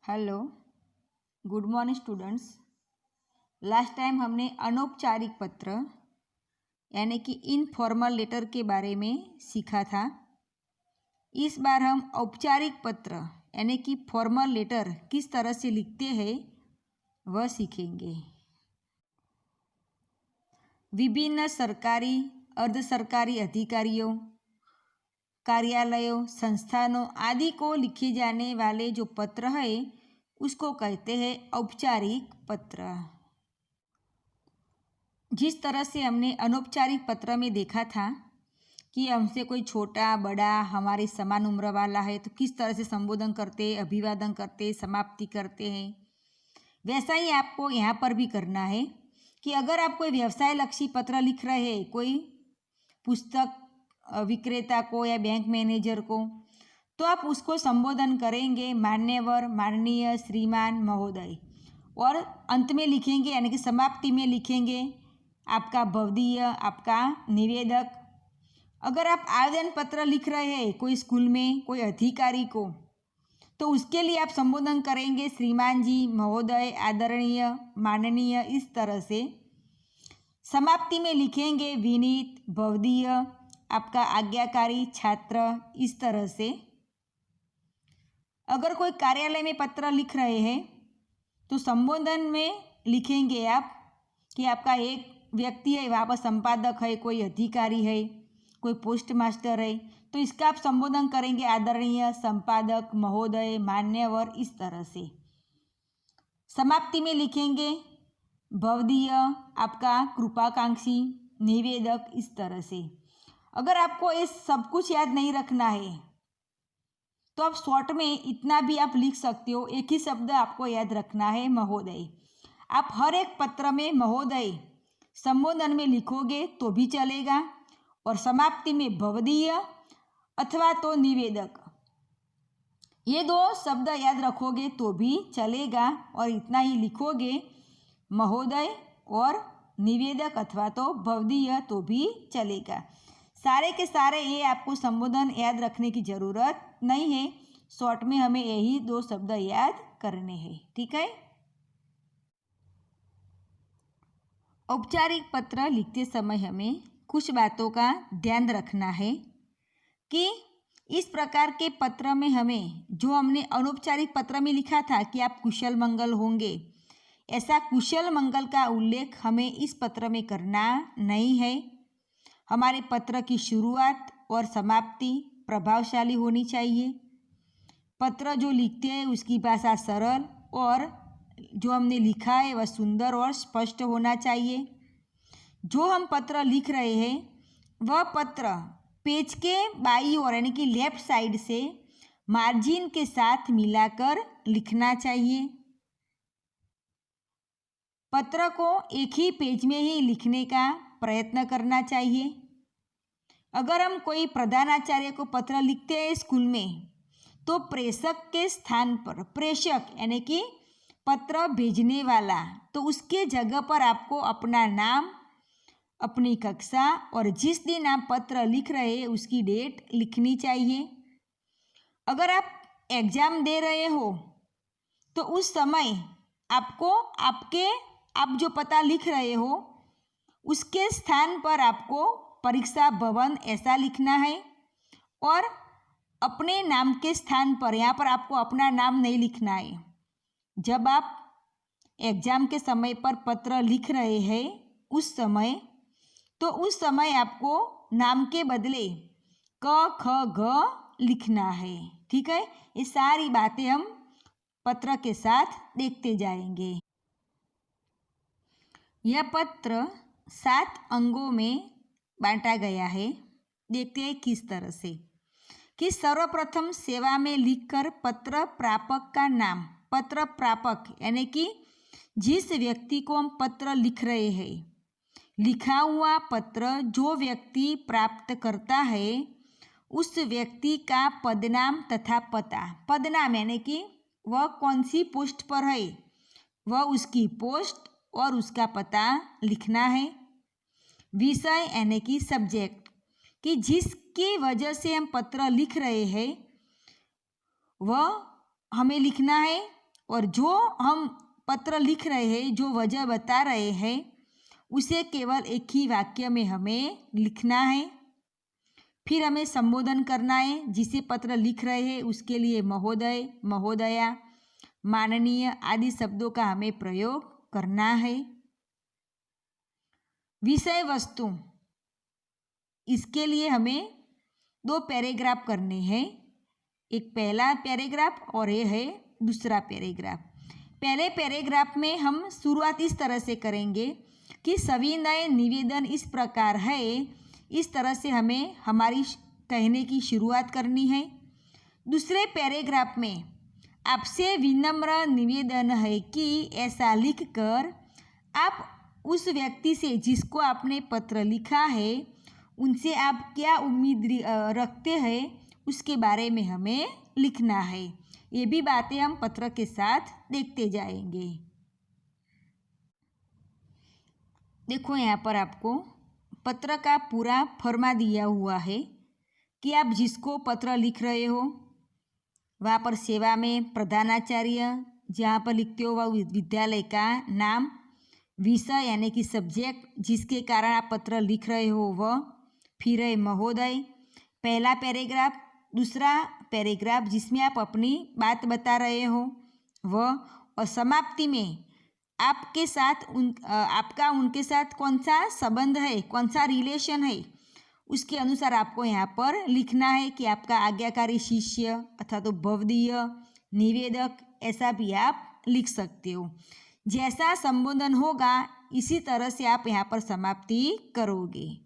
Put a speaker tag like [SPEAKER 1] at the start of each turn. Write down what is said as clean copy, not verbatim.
[SPEAKER 1] Hello, good morning students. Last time हमने अनौपचारिक पत्र यानी कि इनफॉर्मल लेटर के बारे में सीखा था। इस बार हम औपचारिक पत्र यानी कि फॉर्मल लेटर किस तरह से लिखते हैं वह सीखेंगे। विभिन्न सरकारी, अर्ध सरकारी अधिकारियों, कार्यालयों, संस्थानों आदि को लिखे जाने वाले जो पत्र है उसको कहते हैं औपचारिक पत्र। जिस तरह से हमने अनौपचारिक पत्र में देखा था कि हमसे कोई छोटा बड़ा हमारे समान उम्र वाला है तो किस तरह से संबोधन करते, अभिवादन करते, समाप्ति करते हैं, वैसा ही आपको यहाँ पर भी करना है कि अगर आप कोई व्यवसाय लक्षी पत्र लिख रहे हैं, कोई पुस्तक विक्रेता को या बैंक मैनेजर को, तो आप उसको संबोधन करेंगे मान्यवर, माननीय, श्रीमान, महोदय, और अंत में लिखेंगे यानी कि समाप्ति में लिखेंगे आपका भवदीय, आपका निवेदक। अगर आप आवेदन पत्र लिख रहे हैं कोई स्कूल में कोई अधिकारी को, तो उसके लिए आप संबोधन करेंगे श्रीमान जी, महोदय, आदरणीय, माननीय, इस तरह से। समाप्ति में लिखेंगे विनीत, भवदीय, आपका आज्ञाकारी, छात्र, इस तरह से। अगर कोई कार्यालय में पत्र लिख रहे हैं तो संबोधन में लिखेंगे आप कि आपका एक व्यक्ति है, वहाँ पर संपादक है, कोई अधिकारी है, कोई पोस्ट मास्टर है, तो इसका आप संबोधन करेंगे आदरणीय, संपादक, महोदय, मान्यवर, इस तरह से। समाप्ति में लिखेंगे भवदीय, आपका कृपाकांक्षी, निवेदक, इस तरह से। अगर आपको ये सब कुछ याद नहीं रखना है तो आप शॉर्ट में इतना भी आप लिख सकते हो। एक ही शब्द आपको याद रखना है, महोदय। आप हर एक पत्र में महोदय संबोधन में लिखोगे तो भी चलेगा, और समाप्ति में भवदीय अथवा तो निवेदक, ये दो शब्द याद रखोगे तो भी चलेगा, और इतना ही लिखोगे महोदय और निवेदक अथवा तो भवदीय तो भी चलेगा। सारे के सारे ये आपको संबोधन याद रखने की ज़रूरत नहीं है। शॉर्ट में हमें यही दो शब्द याद करने हैं, ठीक है। औपचारिक पत्र लिखते समय हमें कुछ बातों का ध्यान रखना है कि इस प्रकार के पत्र में हमें, जो हमने अनौपचारिक पत्र में लिखा था कि आप कुशल मंगल होंगे, ऐसा कुशल मंगल का उल्लेख हमें इस पत्र में करना नहीं है। हमारे पत्र की शुरुआत और समाप्ति प्रभावशाली होनी चाहिए। पत्र जो लिखते हैं उसकी भाषा सरल, और जो हमने लिखा है वह सुंदर और स्पष्ट होना चाहिए। जो हम पत्र लिख रहे हैं वह पत्र पेज के बाईं ओर यानी कि लेफ्ट साइड से मार्जिन के साथ मिलाकर लिखना चाहिए। पत्र को एक ही पेज में ही लिखने का प्रयत्न करना चाहिए। अगर हम कोई प्रधानाचार्य को पत्र लिखते हैं स्कूल में, तो प्रेषक के स्थान पर, प्रेषक यानी कि पत्र भेजने वाला, तो उसके जगह पर आपको अपना नाम, अपनी कक्षा और जिस दिन आप पत्र लिख रहे हैं उसकी डेट लिखनी चाहिए। अगर आप एग्ज़ाम दे रहे हो तो उस समय आपको आप जो पता लिख रहे हो उसके स्थान पर आपको परीक्षा भवन ऐसा लिखना है, और अपने नाम के स्थान पर, यहाँ पर आपको अपना नाम नहीं लिखना है। जब आप एग्ज़ाम के समय पर पत्र लिख रहे हैं उस समय आपको नाम के बदले क, ख, ग लिखना है, ठीक है। ये सारी बातें हम पत्र के साथ देखते जाएंगे। यह पत्र 7 अंगों में बांटा गया है। देखते हैं किस तरह से। कि सर्वप्रथम सेवा में लिखकर पत्र प्रापक का नाम, पत्र प्रापक यानी कि जिस व्यक्ति को हम पत्र लिख रहे हैं, लिखा हुआ पत्र जो व्यक्ति प्राप्त करता है उस व्यक्ति का पदनाम तथा पता। पदनाम यानी कि वह कौन सी पोस्ट पर है, वह उसकी पोस्ट और उसका पता लिखना है। विषय यानी कि सब्जेक्ट, कि जिसकी वजह से हम पत्र लिख रहे हैं वह हमें लिखना है, और जो हम पत्र लिख रहे हैं, जो वजह बता रहे हैं, उसे केवल एक ही वाक्य में हमें लिखना है। फिर हमें संबोधन करना है, जिसे पत्र लिख रहे हैं उसके लिए महोदय, महोदया, माननीय आदि शब्दों का हमें प्रयोग करना है। विषय वस्तु, इसके लिए हमें 2 पैराग्राफ करने हैं, एक पहला पैराग्राफ और ये है दूसरा पैराग्राफ। पहले पैराग्राफ में हम शुरुआत इस तरह से करेंगे कि सविनय निवेदन इस प्रकार है, इस तरह से हमें हमारी कहने की शुरुआत करनी है। दूसरे पैराग्राफ में आपसे विनम्र निवेदन है कि ऐसा लिखकर आप उस व्यक्ति से जिसको आपने पत्र लिखा है उनसे आप क्या उम्मीद रखते हैं उसके बारे में हमें लिखना है। ये भी बातें हम पत्र के साथ देखते जाएंगे। देखो यहाँ पर आपको पत्र का पूरा फर्मा दिया हुआ है कि आप जिसको पत्र लिख रहे हो वहाँ पर सेवा में प्रधानाचार्य जहाँ पर लिखते हो वह विद्यालय का नाम, विषय यानी कि सब्जेक्ट जिसके कारण आप पत्र लिख रहे हो वह, फिर है महोदय, पहला पैराग्राफ, दूसरा पैराग्राफ जिसमें आप अपनी बात बता रहे हो वह, और समाप्ति में आपके साथ आपका उनके साथ कौन सा संबंध है, कौन सा रिलेशन है, उसके अनुसार आपको यहाँ पर लिखना है कि आपका आज्ञाकारी शिष्य अथवा तो भवदीय निवेदक, ऐसा भी आप लिख सकते हो। जैसा संबोधन होगा इसी तरह से आप यहाँ पर समाप्ति करोगे।